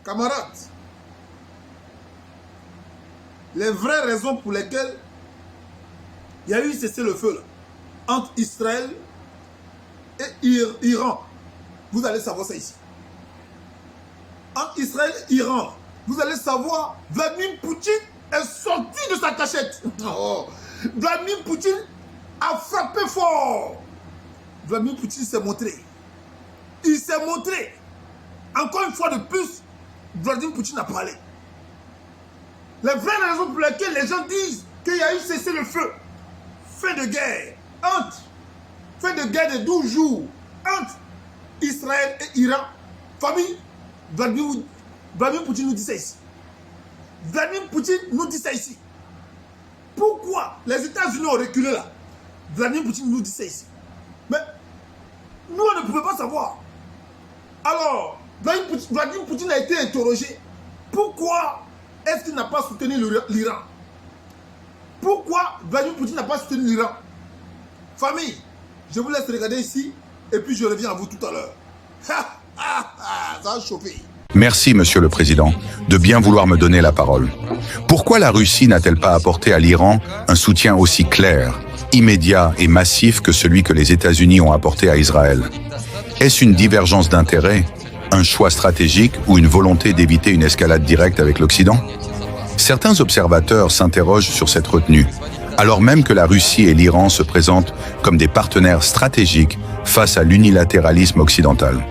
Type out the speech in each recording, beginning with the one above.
Camarades, les vraies raisons pour lesquelles il y a eu cessez-le-feu entre Israël et Iran, vous allez savoir ça ici. Entre Israël et Iran, vous allez savoir, Vladimir Poutine est sorti de sa cachette. Oh. Vladimir Poutine a frappé fort. Vladimir Poutine s'est montré. Il s'est montré. Encore une fois de plus, Vladimir Poutine a parlé. Les vraies raisons pour lesquelles les gens disent qu'il y a eu cessez-le-feu, fin de guerre, fin de guerre de 12 jours, entre Israël et Iran, famille, Vladimir Poutine nous dit ça ici. Vladimir Poutine nous dit ça ici. Pourquoi les États-Unis ont reculé là? Vladimir Poutine nous dit ça ici. Mais nous, on ne pouvait pas savoir. Alors, Vladimir Poutine a été interrogé. Pourquoi est-ce qu'il n'a pas soutenu l'Iran? Pourquoi Vladimir Poutine n'a pas soutenu l'Iran? Famille, je vous laisse regarder ici et puis je reviens à vous tout à l'heure. Ça a chauffé. Merci, Monsieur le Président, de bien vouloir me donner la parole. Pourquoi la Russie n'a-t-elle pas apporté à l'Iran un soutien aussi clair, immédiat et massif que celui que les États-Unis ont apporté à Israël? Est-ce une divergence d'intérêts, un choix stratégique ou une volonté d'éviter une escalade directe avec l'Occident? Certains observateurs s'interrogent sur cette retenue, alors même que la Russie et l'Iran se présentent comme des partenaires stratégiques face à l'unilatéralisme occidental.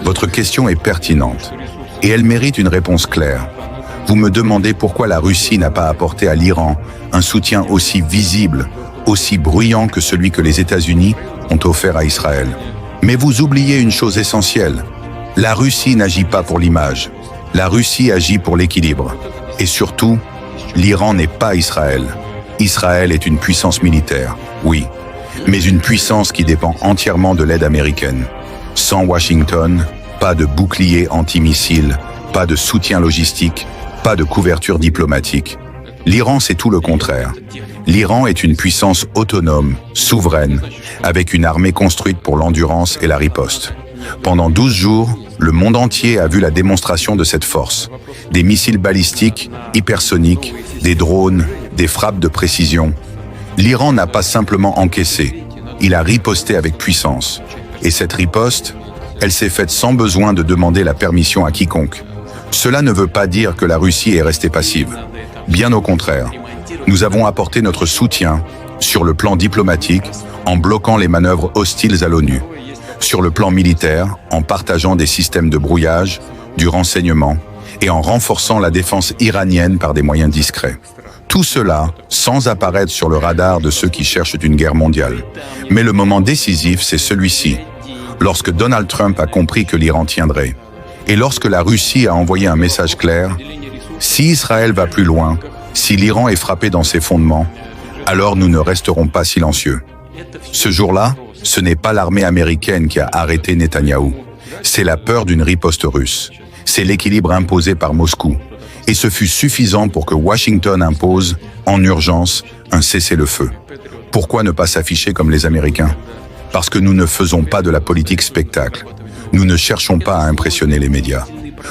Votre question est pertinente. Et elle mérite une réponse claire. Vous me demandez pourquoi la Russie n'a pas apporté à l'Iran un soutien aussi visible, aussi bruyant que celui que les États-Unis ont offert à Israël. Mais vous oubliez une chose essentielle. La Russie n'agit pas pour l'image. La Russie agit pour l'équilibre. Et surtout, l'Iran n'est pas Israël. Israël est une puissance militaire, oui, mais une puissance qui dépend entièrement de l'aide américaine. Sans Washington, pas de bouclier antimissile, pas de soutien logistique, pas de couverture diplomatique. L'Iran, c'est tout le contraire. L'Iran est une puissance autonome, souveraine, avec une armée construite pour l'endurance et la riposte. Pendant 12 jours, le monde entier a vu la démonstration de cette force. Des missiles balistiques, hypersoniques, des drones, des frappes de précision. L'Iran n'a pas simplement encaissé, il a riposté avec puissance. Et cette riposte, elle s'est faite sans besoin de demander la permission à quiconque. Cela ne veut pas dire que la Russie est restée passive. Bien au contraire, nous avons apporté notre soutien sur le plan diplomatique en bloquant les manœuvres hostiles à l'ONU, sur le plan militaire en partageant des systèmes de brouillage, du renseignement et en renforçant la défense iranienne par des moyens discrets. Tout cela sans apparaître sur le radar de ceux qui cherchent une guerre mondiale. Mais le moment décisif, c'est celui-ci. Lorsque Donald Trump a compris que l'Iran tiendrait, et lorsque la Russie a envoyé un message clair, si Israël va plus loin, si l'Iran est frappé dans ses fondements, alors nous ne resterons pas silencieux. Ce jour-là, ce n'est pas l'armée américaine qui a arrêté Netanyahou, c'est la peur d'une riposte russe, c'est l'équilibre imposé par Moscou, et ce fut suffisant pour que Washington impose, en urgence, un cessez-le-feu. Pourquoi ne pas s'afficher comme les Américains ? Parce que nous ne faisons pas de la politique spectacle. Nous ne cherchons pas à impressionner les médias.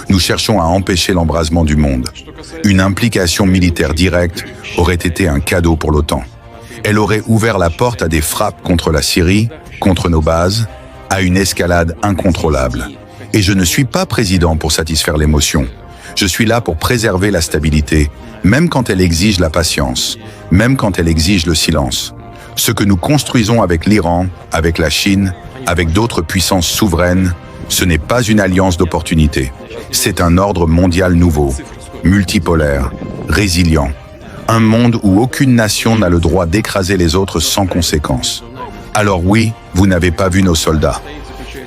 Nous cherchons à empêcher l'embrasement du monde. Une implication militaire directe aurait été un cadeau pour l'OTAN. Elle aurait ouvert la porte à des frappes contre la Syrie, contre nos bases, à une escalade incontrôlable. Et je ne suis pas président pour satisfaire l'émotion. Je suis là pour préserver la stabilité, même quand elle exige la patience, même quand elle exige le silence. Ce que nous construisons avec l'Iran, avec la Chine, avec d'autres puissances souveraines, ce n'est pas une alliance d'opportunités. C'est un ordre mondial nouveau, multipolaire, résilient. Un monde où aucune nation n'a le droit d'écraser les autres sans conséquence. Alors oui, vous n'avez pas vu nos soldats.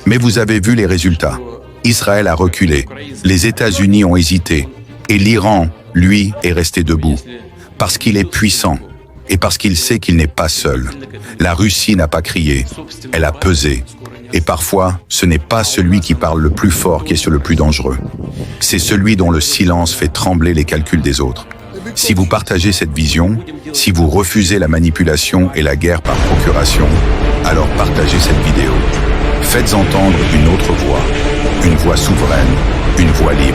Mais vous avez vu les résultats. Israël a reculé, les États-Unis ont hésité, et l'Iran, lui, est resté debout. Parce qu'il est puissant. Et parce qu'il sait qu'il n'est pas seul. La Russie n'a pas crié, elle a pesé. Et parfois, ce n'est pas celui qui parle le plus fort qui est le plus dangereux. C'est celui dont le silence fait trembler les calculs des autres. Si vous partagez cette vision, si vous refusez la manipulation et la guerre par procuration, alors partagez cette vidéo. Faites entendre une autre voix, une voix souveraine, une voix libre.